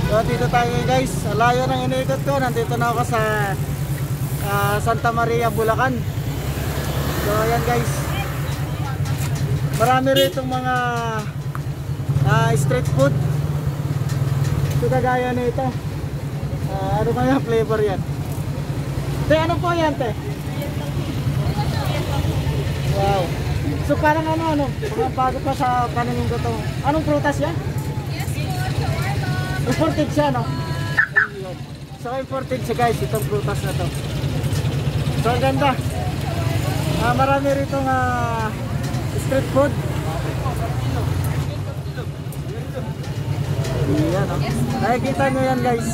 So dito tayo guys, layo ng iniikot ko. Nandito na ako sa Santa Maria, Bulacan. So ayan guys, marami rito mga street food. Ito kagaya nito. Ano kaya flavor yan? Te, ano po yan te? Wow. So parang ano, mga bago pa sa kaninin ko to. Anong prutas yan? Yes po, shawarma. Imported siya, no? Ayun. So imported siya guys, itong prutas na to. So ang ganda. Marami rito street food. Ayan, no? Nakikita nyo yan guys.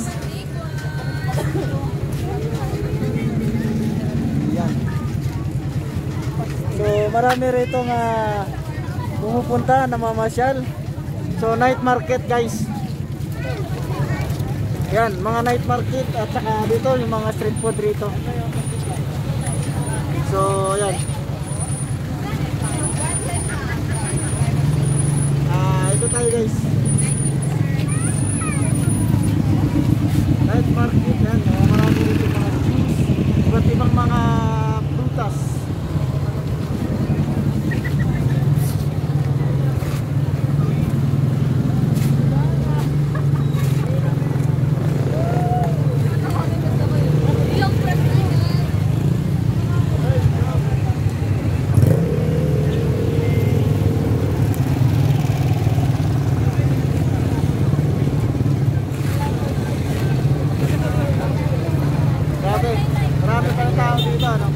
Ayan. So marami rito pumupunta, namamasyal. So night market guys. Yan, mga night market at saka dito yung mga street food rito. So yan. Ito tayo guys. Night market yan, marami rito mga cheese, iba't ibang mga prutas. Marami pa ng tao dito, no?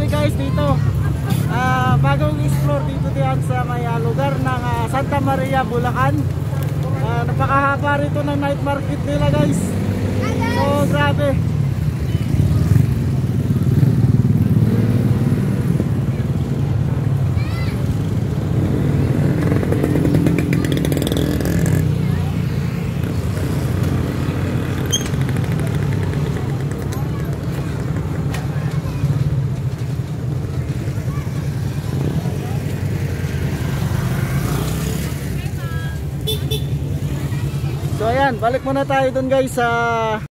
Guys dito bagong explore dito diyan sa may lugar ng Santa Maria, Bulacan. Napakahaba rito ng night market nila guys. So grabe. So ayan, balik muna tayo dun guys sa